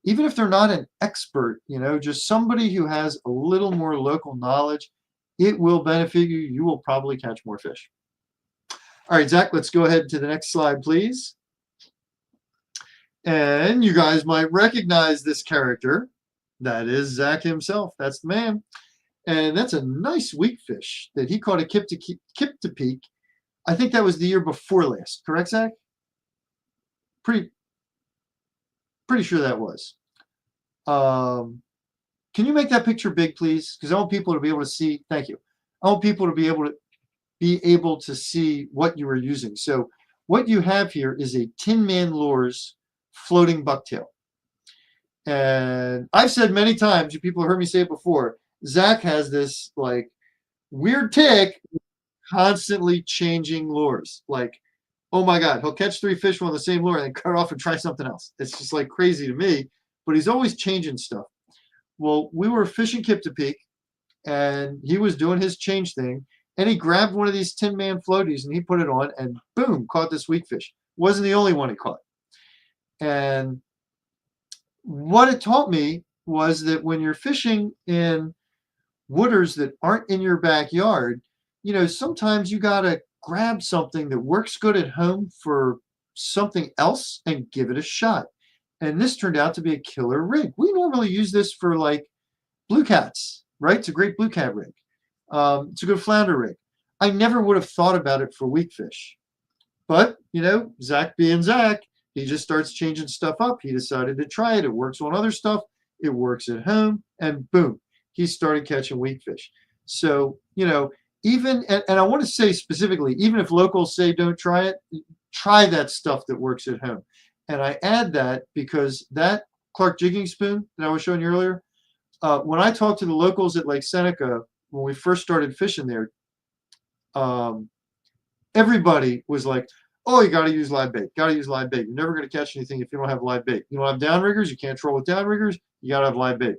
even if they're not an expert, just somebody who has a little more local knowledge, it will benefit you. You will probably catch more fish. All right, Zach, let's go ahead to the next slide, please. And you guys might recognize this character. That is Zach himself. That's the man. And that's a nice weak fish that he caught a kip to peak. I think that was the year before last. Correct, Zach? Pretty sure that was. Can you make that picture big, please? Because I want people to be able to see. Thank you. I want people to be able to see what you were using. So what you have here is a Tin Man Lures floating bucktail. And I've said many times, you people have heard me say it before, Zach has this like weird tick, constantly changing lures. Like, oh my God, he'll catch 3 fish on the same lure and then cut off and try something else. It's just like crazy to me, but he's always changing stuff. Well, we were fishing Kip to Peak and he was doing his change thing and he grabbed one of these Tin Man floaties and he put it on and boom, caught this weak fish. Wasn't the only one he caught. And what it taught me was that when you're fishing in waters that aren't in your backyard, sometimes you got to grab something that works good at home for something else and give it a shot. And this turned out to be a killer rig. We normally use this for like blue cats, right? It's a great blue cat rig. It's a good flounder rig. I never would have thought about it for weak fish. But, Zach being Zach, he just starts changing stuff up. He decided to try it. It works on other stuff. It works at home. And boom, he started catching weak fish. So, even, and I want to say specifically, even if locals say don't try it, try that stuff that works at home. And I add that because that Clark jigging spoon that I was showing you earlier, when I talked to the locals at Lake Seneca, when we first started fishing there, everybody was like, oh, you got to use live bait. Got to use live bait. You're never going to catch anything if you don't have live bait. You don't have downriggers. You can't troll with downriggers. You got to have live bait.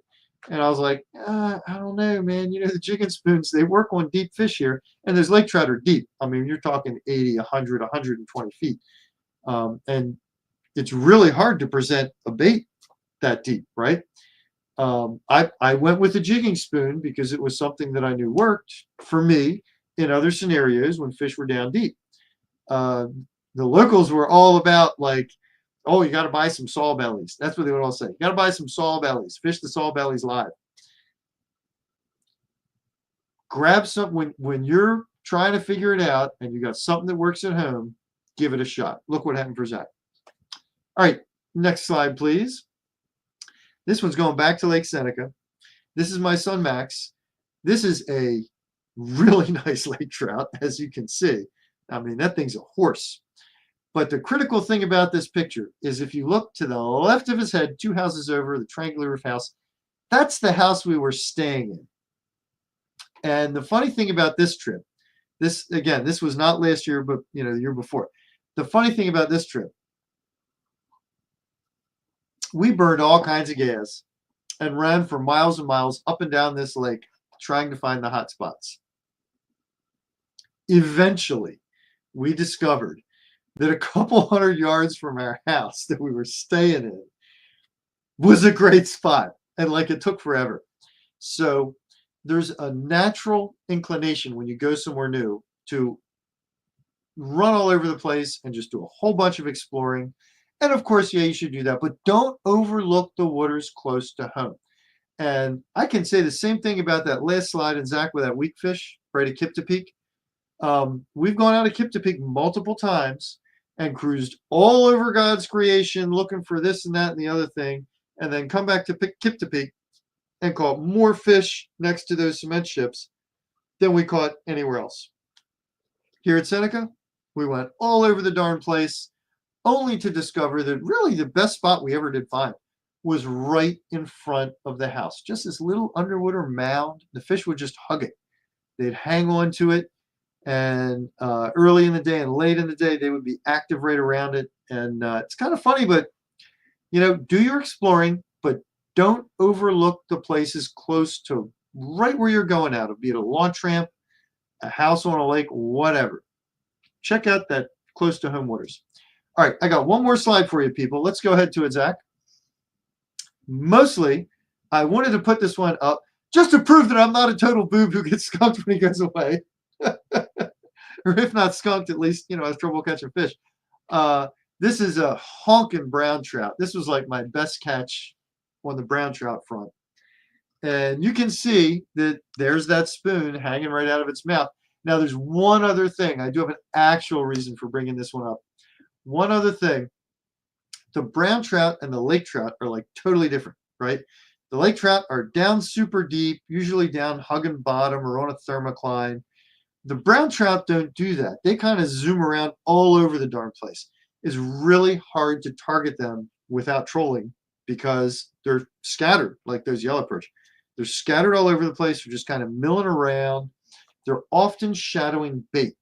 And I was like, I don't know, man. The jigging spoons, they work on deep fish here. And there's lake trout are deep. I mean, you're talking 80, 100, 120 feet. And it's really hard to present a bait that deep, right? I went with the jigging spoon because it was something that I knew worked for me in other scenarios when fish were down deep. The locals were all about like, oh, you got to buy some saw bellies. That's what they would all say. You got to buy some saw bellies. Fish the saw bellies live. Grab something when you're trying to figure it out and you got something that works at home, give it a shot. Look what happened for Zach. All right, next slide, please. This one's going back to Lake Seneca. This is my son, Max. This is a really nice lake trout, as you can see. I mean, that thing's a horse. But the critical thing about this picture is if you look to the left of his head, 2 houses over, the triangular roof house, that's the house we were staying in. And the funny thing about this trip, this was not last year, but the year before. The funny thing about this trip, we burned all kinds of gas and ran for miles and miles up and down this lake trying to find the hot spots. Eventually, we discovered that a couple 100 yards from our house that we were staying in was a great spot. And like it took forever. So there's a natural inclination when you go somewhere new to run all over the place and just do a whole bunch of exploring. And of course, yeah, you should do that, but don't overlook the waters close to home. And I can say the same thing about that last slide in Zach with that weak fish right at Kip to Peak. We've gone out of Kip to Peak multiple times and cruised all over God's creation looking for this and that and the other thing, and then come back to Kip to Peak and caught more fish next to those cement ships than we caught anywhere else. Here at Seneca, we went all over the darn place, only to discover that really the best spot we ever did find was right in front of the house. Just this little underwater mound. The fish would just hug it. They'd hang on to it. And early in the day and late in the day, they would be active right around it. And it's kind of funny, but do your exploring, but don't overlook the places close to right where you're going out of, be it a launch ramp, a house on a lake, whatever. Check out that close to home waters. All right, I got one more slide for you, people. Let's go ahead to it, Zach. Mostly, I wanted to put this one up just to prove that I'm not a total boob who gets skunked when he goes away. Or if not skunked, at least, has trouble catching fish. This is a honking brown trout. This was like my best catch on the brown trout front. And you can see that there's that spoon hanging right out of its mouth. Now, there's one other thing. I do have an actual reason for bringing this one up. One other thing. The brown trout and the lake trout are like totally different, right? The lake trout are down super deep, usually down hugging bottom or on a thermocline. The brown trout don't do that. They kind of zoom around all over the darn place. It's really hard to target them without trolling because they're scattered like those yellow perch. They're scattered all over the place. They're just kind of milling around. They're often shadowing bait.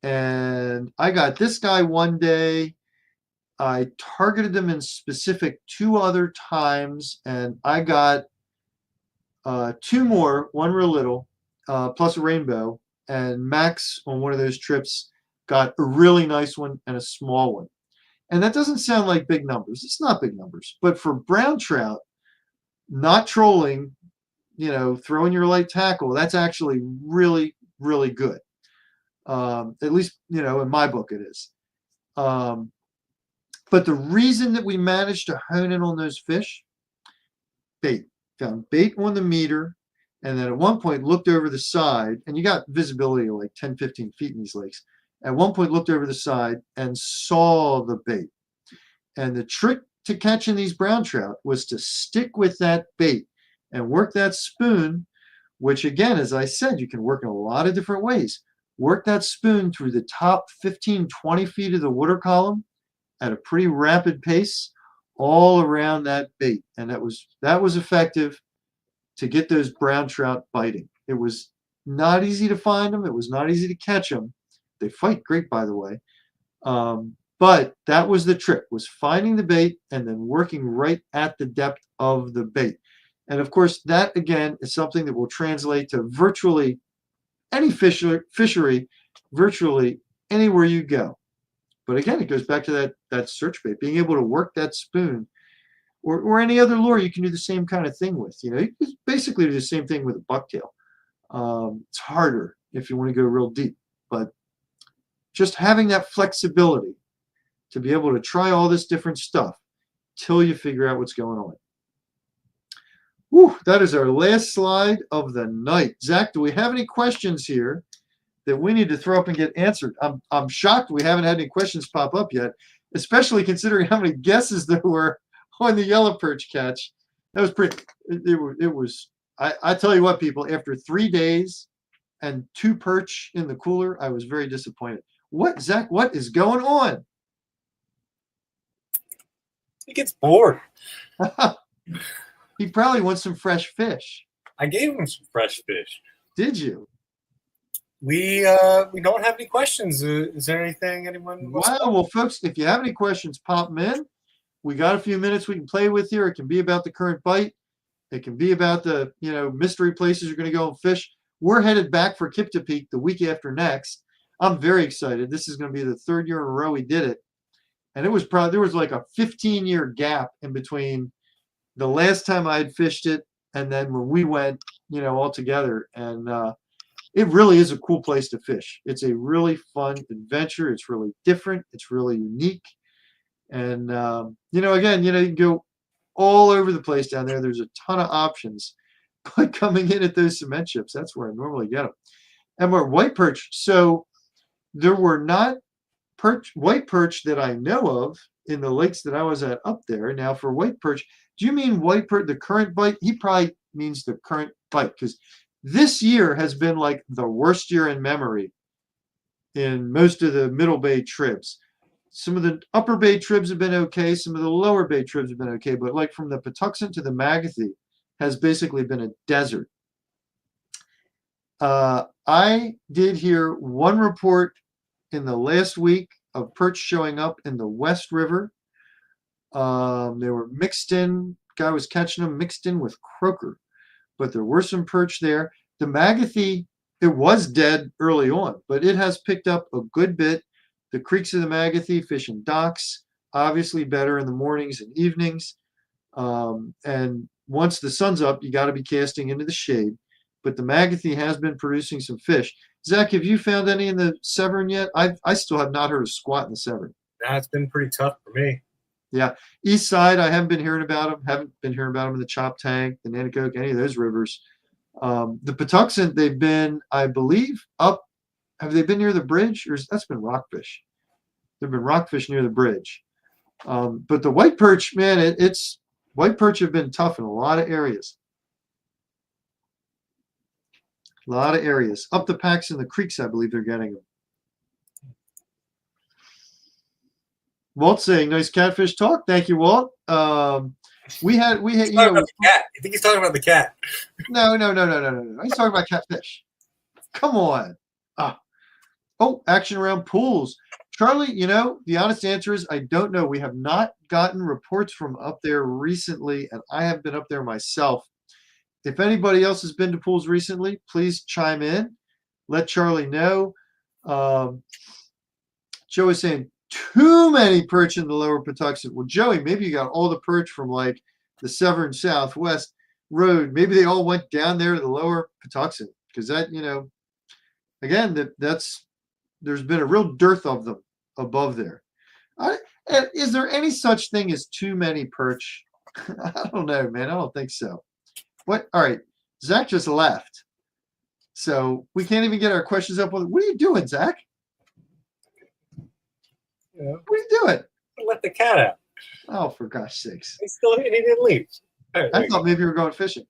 And I got this guy one day. I targeted them in specific 2 other times, and I got 2 more, one real little, plus a rainbow, and Max on one of those trips got a really nice one and a small one. And that doesn't sound like big numbers. It's not big numbers. But for brown trout, not trolling, throwing your light tackle, that's actually really, really good. At least, in my book it is. But the reason that we managed to hone in on those fish, bait. Found bait on the meter, and then at one point looked over the side, and you got visibility of like 10, 15 feet in these lakes. At one point looked over the side and saw the bait. And the trick to catching these brown trout was to stick with that bait and work that spoon, which again, as I said, you can work in a lot of different ways. Work that spoon through the top 15, 20 feet of the water column at a pretty rapid pace all around that bait. And that was effective to get those brown trout biting. It was not easy to find them. It was not easy to catch them. They fight great, by the way. But that was the trick, was finding the bait and then working right at the depth of the bait. And of course, that again is something that will translate to virtually any fishery, virtually anywhere you go. But again, it goes back to that search bait, being able to work that spoon or any other lure you can do the same kind of thing with. You can basically do the same thing with a bucktail. It's harder if you want to go real deep, but just having that flexibility to be able to try all this different stuff till you figure out what's going on. Whew, that is our last slide of the night. Zach, do we have any questions here that we need to throw up and get answered? I'm shocked we haven't had any questions pop up yet, especially considering how many guesses there were on the yellow perch catch. That was pretty. It was. I tell you what, people. After 3 days and 2 perch in the cooler, I was very disappointed. What, Zach? What is going on? He gets bored. He probably wants some fresh fish. I gave him some fresh fish. Did you? We don't have any questions. Is there anything anyone wants to know? Well, folks, if you have any questions, pop them in. We got a few minutes we can play with here. It can be about the current bite. It can be about the mystery places you're going to go and fish. We're headed back for Kipta Peak the week after next. I'm very excited. This is going to be the 3rd year in a row we did it, and there was like a 15-year gap in between the last time I had fished it and then when we went, all together. And it really is a cool place to fish. It's a really fun adventure. It's really different. It's really unique. And, again, you can go all over the place down there. There's a ton of options. But coming in at those cement chips, that's where I normally get them. And we're white perch. So there were not white perch that I know of in the lakes that I was at up there. Now, for white perch, do you mean white perch, the current bite? He probably means the current bite, because this year has been like the worst year in memory in most of the middle bay tribs. Some of the upper bay tribs have been okay. Some of the lower bay tribs have been okay. But like from the Patuxent to the Magathie has basically been a desert. I did hear one report in the last week of perch showing up in the West River. They were mixed in. Guy was catching them mixed in with croaker, but there were some perch there. The Magathy, it was dead early on, but it has picked up a good bit. The creeks of the Magathy, fish and docks, obviously better in the mornings and evenings. And once the sun's up, you got to be casting into the shade. But the Magathy has been producing some fish. Zach, have you found any in the Severn yet? I still have not heard a squat in the Severn. That's been pretty tough for me. Yeah, East Side, I haven't been hearing about them. Haven't been hearing about them in the Chop Tank, the Nanticoke, any of those rivers. The Patuxent, they've been, I believe, up. Have they been near the bridge, or that's been rockfish? There've been rockfish near the bridge. But the white perch, man, it's white perch have been tough in a lot of areas. A lot of areas. Up the packs in the creeks, I believe they're getting them. Walt saying, nice catfish talk. Thank you, Walt. We had, He's talking about the cat. I think he's talking about the cat. No. He's talking about catfish. Come on. Oh, action around pools. Charlie, the honest answer is I don't know. We have not gotten reports from up there recently, and I have been up there myself. If anybody else has been to pools recently, please chime in. Let Charlie know. Joe is saying, too many perch in the lower Patuxent. Well, Joey, maybe you got all the perch from like the Severn Southwest Road. Maybe they all went down there to the lower Patuxent because that, again, there's been a real dearth of them above there. Is there any such thing as too many perch? I don't know, man. I don't think so. What? All right. Zach just left. So we can't even get our questions up. What are you doing, Zach? What are you doing? Let the cat out. Oh, for gosh sakes. He didn't leave. Right, I thought maybe you were going fishing.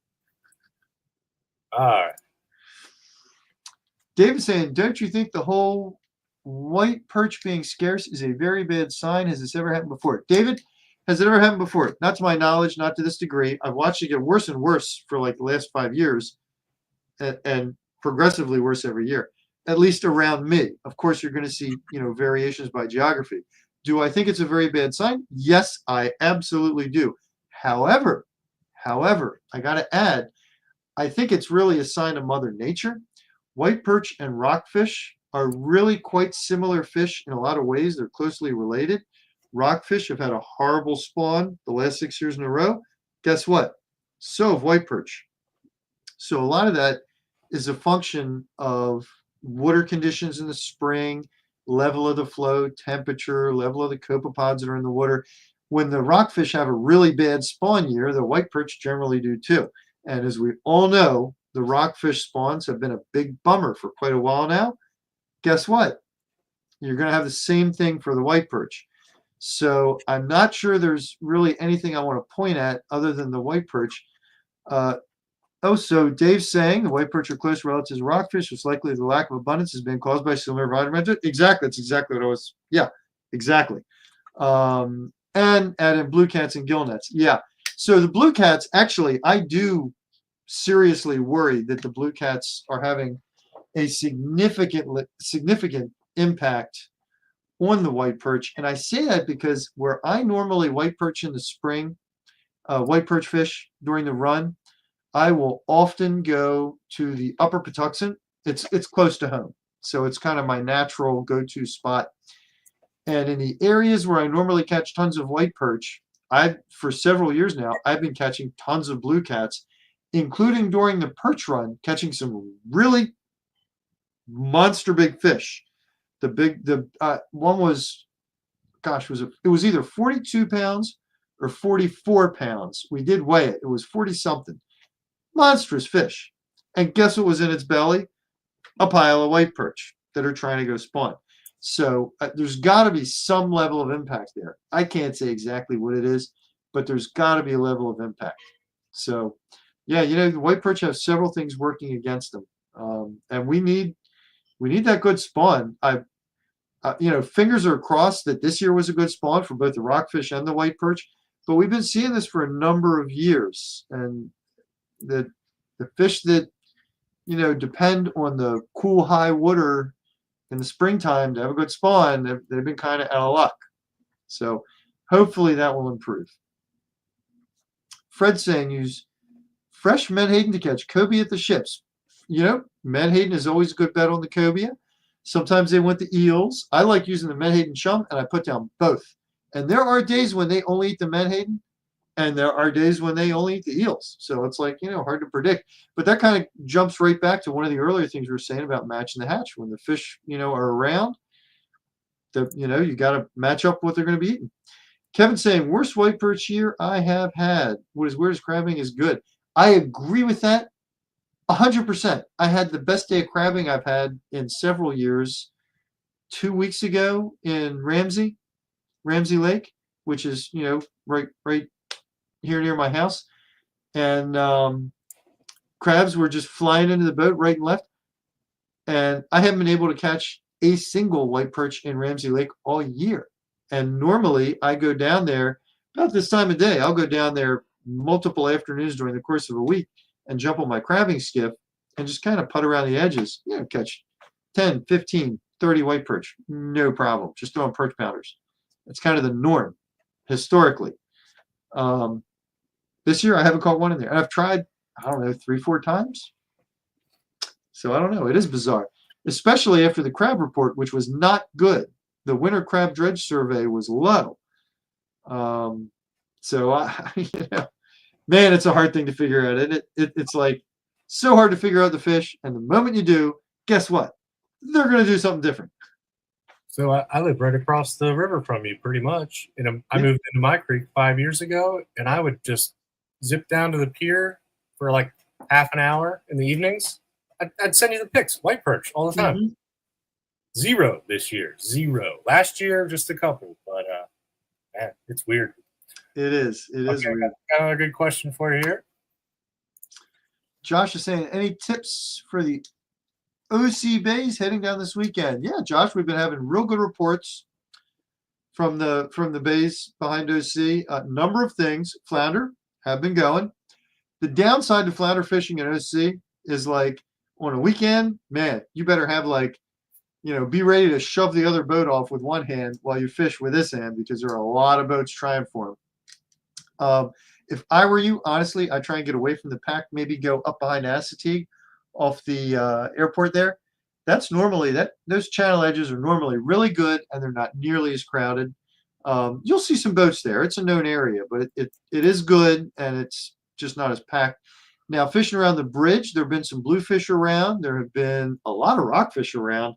All right. David's saying, don't you think the whole white perch being scarce is a very bad sign? Has this ever happened before? David, has it ever happened before? Not to my knowledge, not to this degree. I've watched it get worse and worse for like the last 5 years and progressively worse every year, at least around me. Of course, you're going to see, variations by geography. Do I think it's a very bad sign? Yes, I absolutely do. However, I got to add, I think it's really a sign of Mother Nature. White perch and rockfish are really quite similar fish in a lot of ways. They're closely related. Rockfish have had a horrible spawn the last 6 years in a row. Guess what? So have white perch. So a lot of that is a function of water conditions in the spring, level of the flow, temperature, level of the copepods that are in the water. When the rockfish have a really bad spawn year, the white perch generally do too. And as we all know, the rockfish spawns have been a big bummer for quite a while now. Guess what? You're going to have the same thing for the white perch. So I'm not sure there's really anything I want to point at other than the white perch. So Dave's saying the white perch are close relatives to rockfish. It's likely the lack of abundance has been caused by similar environmental. Exactly. That's exactly what I was. Yeah, exactly. And add in blue cats and gill nets. Yeah. So the blue cats, actually, I do seriously worry that the blue cats are having a significant impact on the white perch. And I say that because where I normally white perch in the spring, white perch fish during the run, I will often go to the upper Patuxent. It's close to home. So it's kind of my natural go-to spot. And in the areas where I normally catch tons of white perch, for several years now, I've been catching tons of blue cats, including during the perch run, catching some really monster big fish. The one was, it was either 42 pounds or 44 pounds. We did weigh it. It was 40 something. Monstrous fish. And guess what was in its belly? A pile of white perch that are trying to go spawn. So there's got to be some level of impact there. I can't say exactly what it is, but there's got to be a level of impact. So, yeah, the white perch have several things working against them, and we need that good spawn. Fingers are crossed that this year was a good spawn for both the rockfish and the white perch, but we've been seeing this for a number of years, and the fish that depend on the cool high water in the springtime to have a good spawn, they've been kind of out of luck. So Hopefully that will improve. Fred saying use fresh menhaden to catch cobia at the ships. Menhaden is always a good bet on the cobia. Sometimes they want the eels. I like using the menhaden chum, and I put down both. And there are days when they only eat the menhaden, and there are days when they only eat the eels. So it's like, hard to predict. But that kind of jumps right back to one of the earlier things we were saying about matching the hatch. When the fish, are around, you got to match up what they're going to be eating. Kevin saying, worst white perch year I have had. What is weird is crabbing is good. I agree with that 100%. I had the best day of crabbing I've had in several years 2 weeks ago in Ramsey Lake, which is, right here near my house. And crabs were just flying into the boat right and left. And I haven't been able to catch a single white perch in Ramsey Lake all year. And normally I go down there about this time of day. I'll go down there multiple afternoons during the course of a week and jump on my crabbing skiff and just kind of putt around the edges, catch 10, 15, 30 white perch. No problem. Just throwing perch pounders. It's kind of the norm historically. This year I haven't caught one in there. And I've tried, 3, 4 times. So I don't know. It is bizarre, especially after the crab report, which was not good. The winter crab dredge survey was low. So man, it's a hard thing to figure out. It's like so hard to figure out the fish. And the moment you do, guess what? They're going to do something different. So I live right across the river from you, pretty much. And I moved into my creek 5 years ago, and I would just zip down to the pier for like half an hour in the evenings. I'd send you the pics, white perch all the time. Mm-hmm. 0 this year, 0. Last year, just a couple, but man, it's weird. It is. It is weird. Got another good question for you here. Josh is saying, any tips for the OC bays heading down this weekend? Yeah, Josh, we've been having real good reports from the bays behind OC. A number of things. Flounder have been going. The downside to flounder fishing in OC is like on a weekend, man, you better have be ready to shove the other boat off with one hand while you fish with this hand, because there are a lot of boats trying for them. If I were you, honestly, I'd try and get away from the pack, maybe go up behind Assateague off the airport there. That's normally, those channel edges are normally really good, and they're not nearly as crowded. You'll see some boats there. It's a known area, but it is good, and it's just not as packed. Now, fishing around the bridge, there have been some bluefish around. There have been a lot of rockfish around.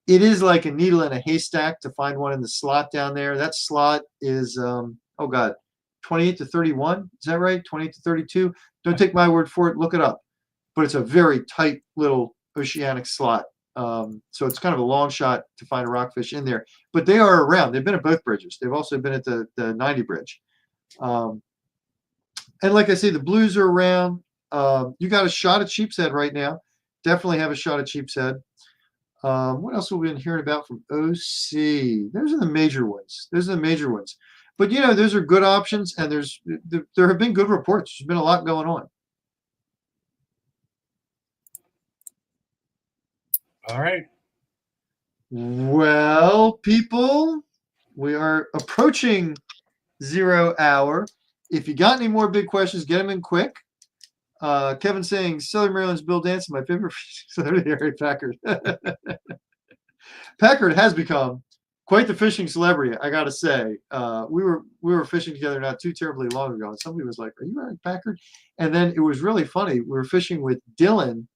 It is like a needle in a haystack to find one in the slot down there. That slot is, 28 to 31. Is that right? 28 to 32. Don't take my word for it. Look it up. But it's a very tight little oceanic slot. So it's kind of a long shot to find a rockfish in there. But they are around. They've been at both bridges. They've also been at the 90 bridge. And like I say, the blues are around. You got a shot at sheep's head right now. Definitely have a shot at sheep's head. What else have we been hearing about from OC? Those are the major ones. But, those are good options, and there have been good reports. There's been a lot going on. All right. Well, people, we are approaching 0 hour. If you got any more big questions, get them in quick. Kevin saying, Southern Maryland's Bill Danson, my favorite celebrity, Harry Packard. Packard has become quite the fishing celebrity, I got to say. We were fishing together not too terribly long ago, and somebody was like, are you Harry Packard? And then it was really funny. We were fishing with Dylan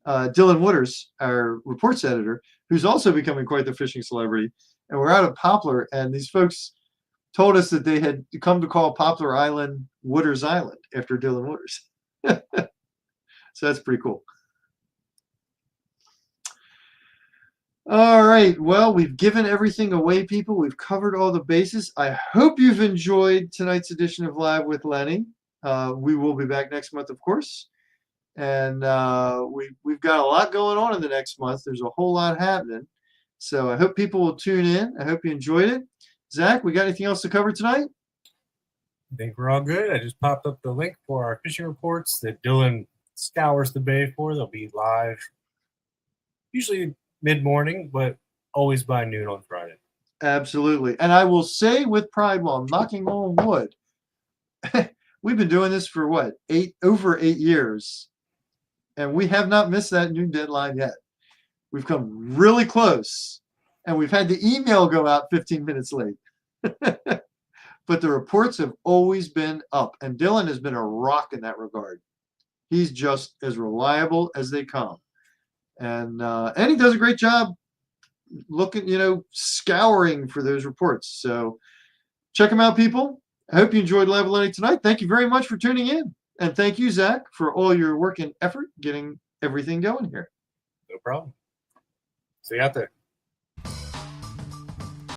Wooders, our reports editor, who's also becoming quite the fishing celebrity. And we're out of Poplar, and these folks told us that they had come to call Poplar Island Wooders Island after Dylan Wooders. So that's pretty cool. All right. Well, we've given everything away, people. We've covered all the bases. I hope you've enjoyed tonight's edition of Live with Lenny. We will be back next month, of course. And we've got a lot going on in the next month. There's a whole lot happening. So I hope people will tune in. I hope you enjoyed it. Zach, we got anything else to cover tonight? I think we're all good. I just popped up the link for our fishing reports that Dylan scours the bay for. They'll be live usually mid-morning, but always by noon on Friday. Absolutely. And I will say with pride while I'm knocking on wood, we've been doing this for what, over 8 years, and we have not missed that new deadline yet. We've come really close, and we've had the email go out 15 minutes late. But the reports have always been up, and Dylan has been a rock in that regard. He's just as reliable as they come. And he does a great job looking, scouring for those reports. So check them out, people. I hope you enjoyed Live with Lenny tonight. Thank you very much for tuning in. And thank you, Zach, for all your work and effort getting everything going here. No problem. See you out there.